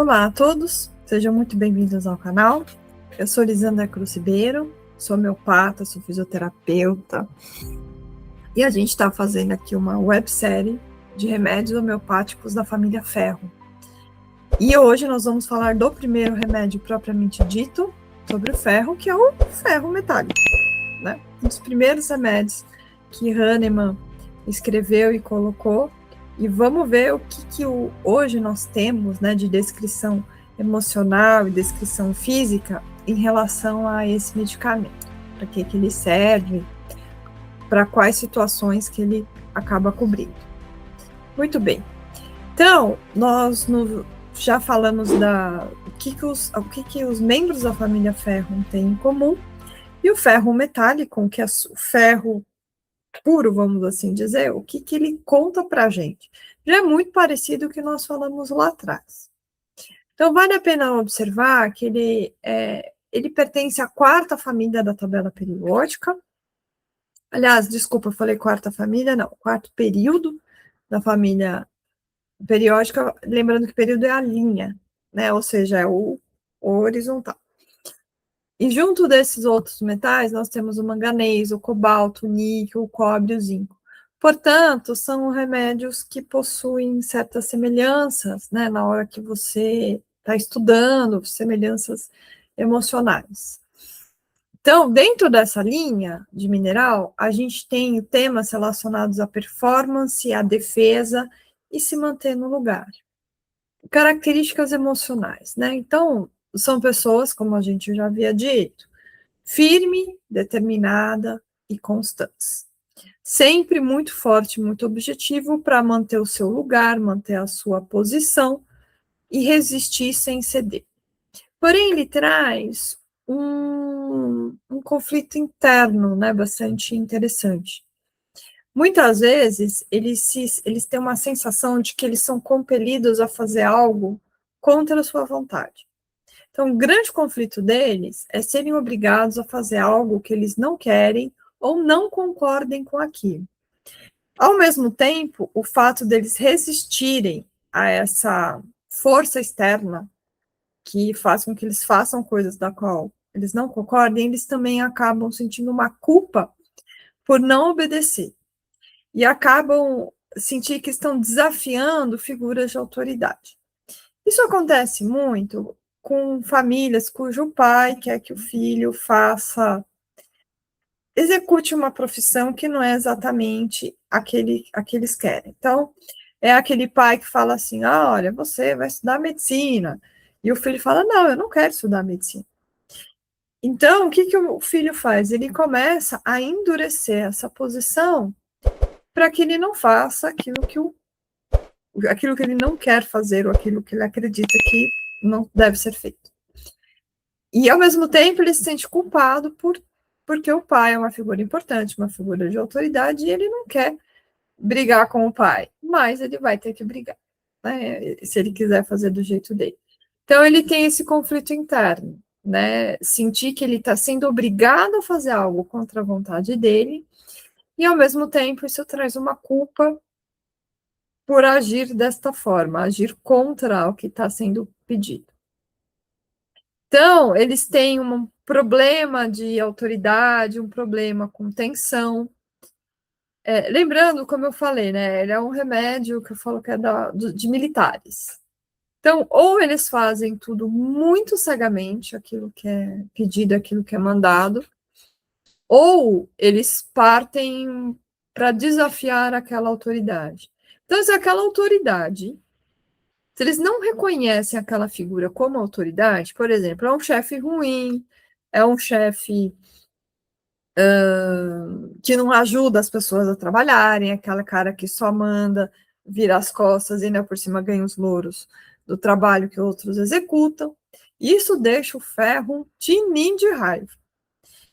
Olá a todos, sejam muito bem-vindos ao canal. Eu sou Lisandra Cruz Ribeiro, sou homeopata, sou fisioterapeuta e a gente está fazendo aqui uma websérie de remédios homeopáticos da família Ferro. E hoje nós vamos falar do primeiro remédio propriamente dito sobre o ferro, que é o ferro metálico, né? Um dos primeiros remédios que Hahnemann escreveu e colocou. E vamos ver o que hoje nós temos, né, de descrição emocional e descrição física em relação a esse medicamento. Para que ele serve, para quais situações que ele acaba cobrindo. Muito bem. Então, nós já falamos o que os membros da família Ferro têm em comum. E o ferro metálico, que é o ferro puro, vamos assim dizer, o que ele conta para a gente? Já é muito parecido com o que nós falamos lá atrás. Então, vale a pena observar que ele pertence à quarta família da tabela periódica. Aliás, desculpa, eu falei quarta família, não, quarto período da família periódica, lembrando que período é a linha, né, ou seja, é o horizontal. E junto desses outros metais, nós temos o manganês, o cobalto, o níquel, o cobre e o zinco. Portanto, são remédios que possuem certas semelhanças, né, na hora que você está estudando, semelhanças emocionais. Então, dentro dessa linha de mineral, a gente tem temas relacionados à performance, à defesa e se manter no lugar. Características emocionais, né? Então, são pessoas, como a gente já havia dito, firme, determinada e constante. Sempre muito forte, muito objetivo para manter o seu lugar, manter a sua posição e resistir sem ceder. Porém, ele traz um conflito interno, né, bastante interessante. Muitas vezes, eles têm uma sensação de que eles são compelidos a fazer algo contra a sua vontade. Então, o grande conflito deles é serem obrigados a fazer algo que eles não querem ou não concordem com aquilo. Ao mesmo tempo, o fato deles resistirem a essa força externa que faz com que eles façam coisas da qual eles não concordem, eles também acabam sentindo uma culpa por não obedecer. E acabam sentindo que estão desafiando figuras de autoridade. Isso acontece muito com famílias cujo pai quer que o filho execute uma profissão que não é exatamente aquele que eles querem. Então, é aquele pai que fala assim, olha, você vai estudar medicina. E o filho fala, não, eu não quero estudar medicina. Então, o que o filho faz? Ele começa a endurecer essa posição para que ele não faça aquilo que ele não quer fazer, ou aquilo que ele acredita que não deve ser feito. E, ao mesmo tempo, ele se sente culpado porque o pai é uma figura importante, uma figura de autoridade, e ele não quer brigar com o pai, mas ele vai ter que brigar, né, se ele quiser fazer do jeito dele. Então, ele tem esse conflito interno, né, sentir que ele está sendo obrigado a fazer algo contra a vontade dele, e, ao mesmo tempo, isso traz uma culpa por agir desta forma, agir contra o que está sendo pedido. Então, eles têm um problema de autoridade, um problema com tensão. Lembrando, como eu falei, né, ele é um remédio que eu falo que é de militares. Então, ou eles fazem tudo muito cegamente, aquilo que é pedido, aquilo que é mandado, ou eles partem para desafiar aquela autoridade. Então, se aquela autoridade, se eles não reconhecem aquela figura como autoridade, por exemplo, é um chefe ruim, é um chefe que não ajuda as pessoas a trabalharem, aquela cara que só manda, vira as costas e ainda por cima ganha os louros do trabalho que outros executam, isso deixa o ferro um tinin de raiva.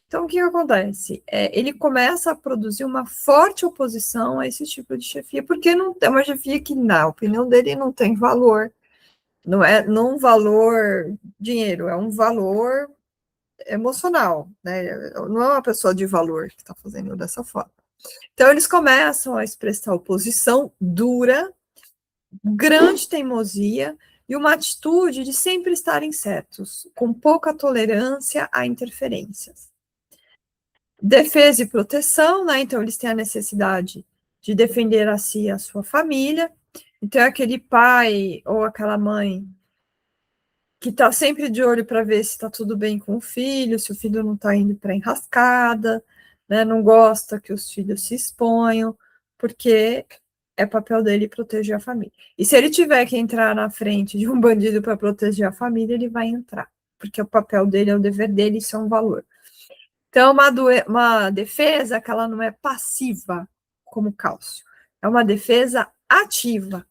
Então, o que acontece? Ele começa a produzir uma forte oposição a esse tipo de chefia, porque não é uma chefia que, na opinião dele, não tem valor. Não é um valor dinheiro, é um valor emocional, né? Não é uma pessoa de valor que está fazendo dessa forma. Então, eles começam a expressar oposição dura, grande teimosia, e uma atitude de sempre estarem certos, com pouca tolerância a interferências. Defesa e proteção, né? Então, eles têm a necessidade de defender a si e a sua família. Então, é aquele pai ou aquela mãe que está sempre de olho para ver se está tudo bem com o filho, se o filho não está indo para enrascada, né? Não gosta que os filhos se exponham, porque é papel dele proteger a família. E se ele tiver que entrar na frente de um bandido para proteger a família, ele vai entrar, porque o papel dele é o dever dele, isso é um valor. Então, uma defesa que ela não é passiva, como cálcio, é uma defesa ativa,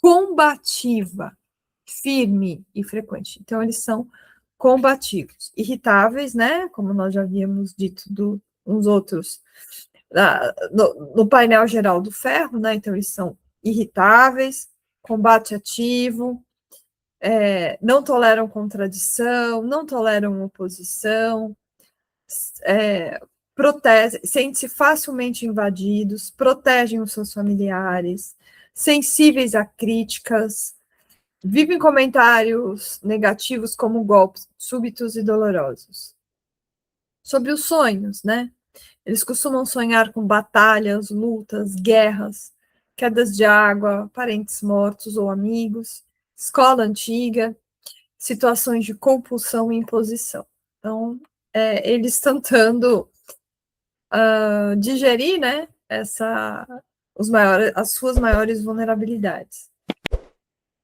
combativa, firme e frequente. Então, eles são combativos, irritáveis, né? Como nós já havíamos dito uns outros no painel geral do ferro, né? Então, eles são irritáveis, combate ativo, não toleram contradição, não toleram oposição, sentem-se facilmente invadidos, protegem os seus familiares, sensíveis a críticas, vivem comentários negativos como golpes súbitos e dolorosos. Sobre os sonhos, né? Eles costumam sonhar com batalhas, lutas, guerras, quedas de água, parentes mortos ou amigos, escola antiga, situações de compulsão e imposição. Então, eles tentando digerir, né, as suas maiores vulnerabilidades.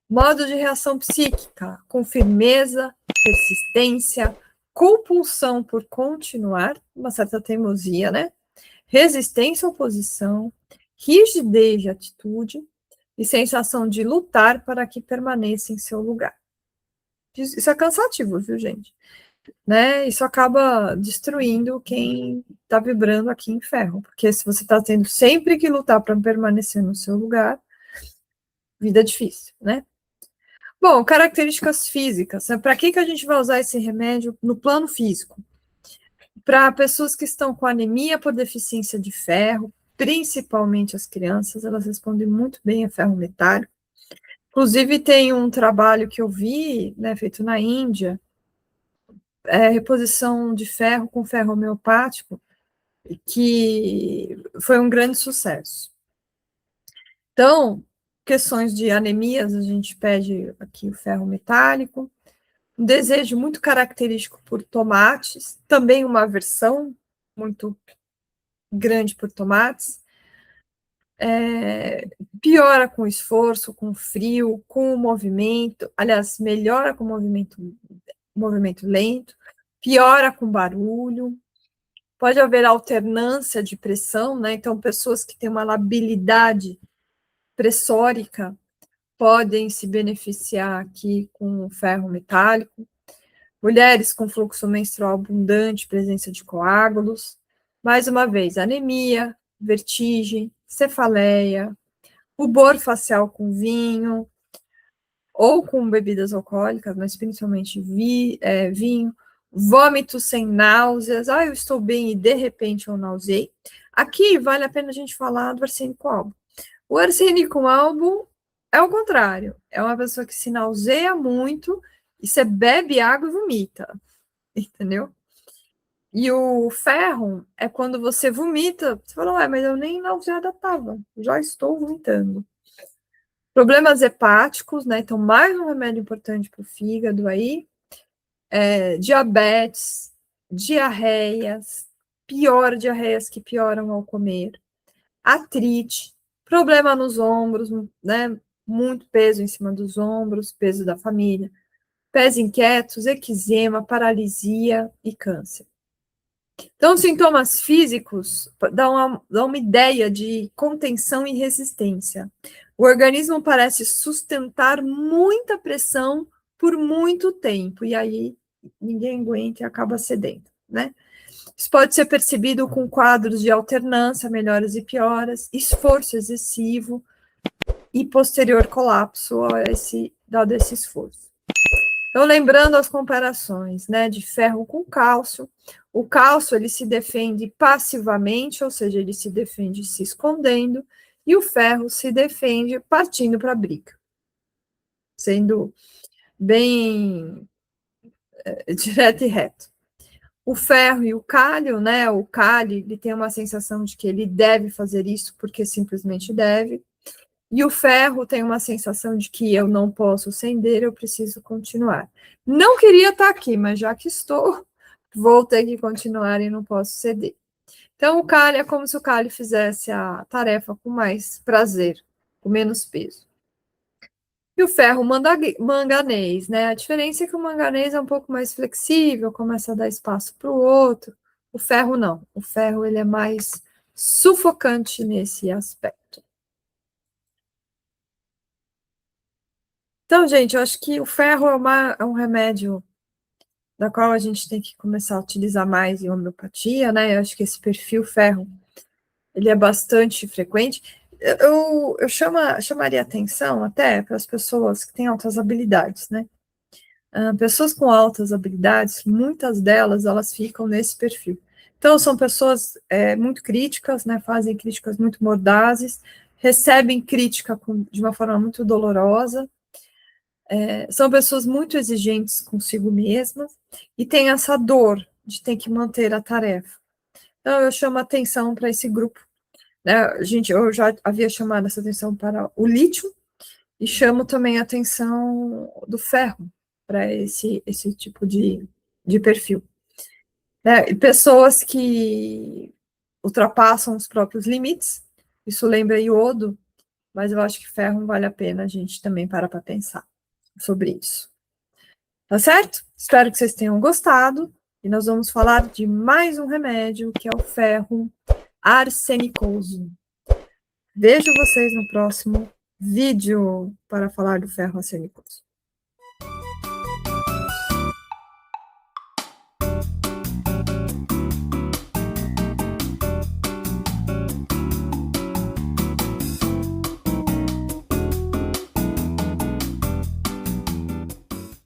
Modo de reação psíquica, com firmeza, persistência, compulsão por continuar, uma certa teimosia, né? Resistência à oposição, rigidez de atitude e sensação de lutar para que permaneça em seu lugar. Isso é cansativo, viu, gente? Né? Isso acaba destruindo quem está vibrando aqui em ferro, porque se você está tendo sempre que lutar para permanecer no seu lugar, vida difícil, né? Bom, características físicas. Para que a gente vai usar esse remédio no plano físico? Para pessoas que estão com anemia por deficiência de ferro, principalmente as crianças, elas respondem muito bem a ferro metálico. Inclusive, tem um trabalho que eu vi, né, feito na Índia, reposição de ferro com ferro homeopático, que foi um grande sucesso. Então, questões de anemias, a gente pede aqui o ferro metálico, um desejo muito característico por tomates, também uma aversão muito grande por tomates, piora com esforço, com frio, com o movimento, aliás, melhora com movimento lento, piora com barulho, pode haver alternância de pressão, né? Então, pessoas que têm uma labilidade pressórica podem se beneficiar aqui com o ferro metálico. Mulheres com fluxo menstrual abundante, presença de coágulos. Mais uma vez, anemia, vertigem, cefaleia, rubor facial com vinho, ou com bebidas alcoólicas, mas principalmente vinho, vômito sem náuseas, eu estou bem e de repente eu nauseei. Aqui vale a pena a gente falar do arsênico albo. O arsênico albo é o contrário, é uma pessoa que se nauseia muito e você bebe água e vomita, entendeu? E o ferro é quando você vomita, você fala, mas eu nem nauseada estava, já estou vomitando. Problemas hepáticos, né? Então, mais um remédio importante para o fígado aí. Diabetes, diarreias, diarreias que pioram ao comer, artrite, problema nos ombros, né? Muito peso em cima dos ombros, peso da família, pés inquietos, eczema, paralisia e câncer. Então, sintomas físicos dão uma ideia de contenção e resistência. O organismo parece sustentar muita pressão por muito tempo, e aí ninguém aguenta e acaba cedendo, né? Isso pode ser percebido com quadros de alternância, melhoras e pioras, esforço excessivo e posterior colapso dado esse esforço. Então, lembrando as comparações, né, de ferro com cálcio, o cálcio ele se defende passivamente, ou seja, ele se defende se escondendo, e o ferro se defende partindo para a briga, sendo bem direto e reto. O ferro e o cálio, né? O cálio, ele tem uma sensação de que ele deve fazer isso porque simplesmente deve. E o ferro tem uma sensação de que eu não posso ceder, eu preciso continuar. Não queria estar aqui, mas já que estou, vou ter que continuar e não posso ceder. Então, o cálio é como se o cálio fizesse a tarefa com mais prazer, com menos peso. E o ferro manganês, né? A diferença é que o manganês é um pouco mais flexível, começa a dar espaço para o outro. O ferro não. O ferro ele é mais sufocante nesse aspecto. Então, gente, eu acho que o ferro é um remédio da qual a gente tem que começar a utilizar mais em homeopatia, né? Eu acho que esse perfil ferro ele é bastante frequente. Eu chamaria atenção até para as pessoas que têm altas habilidades, né? Pessoas com altas habilidades, muitas delas, elas ficam nesse perfil. Então, são pessoas muito críticas, né? Fazem críticas muito mordazes, recebem crítica de uma forma muito dolorosa, são pessoas muito exigentes consigo mesmas e têm essa dor de ter que manter a tarefa. Então, eu chamo atenção para esse grupo. Né? Gente, eu já havia chamado essa atenção para o lítio e chamo também a atenção do ferro para esse tipo de perfil. Né? E pessoas que ultrapassam os próprios limites, isso lembra iodo, mas eu acho que ferro vale a pena a gente também parar para pensar sobre isso. Tá certo? Espero que vocês tenham gostado. E nós vamos falar de mais um remédio, que é o ferro arsenicoso. Vejo vocês no próximo vídeo para falar do ferro arsenicoso.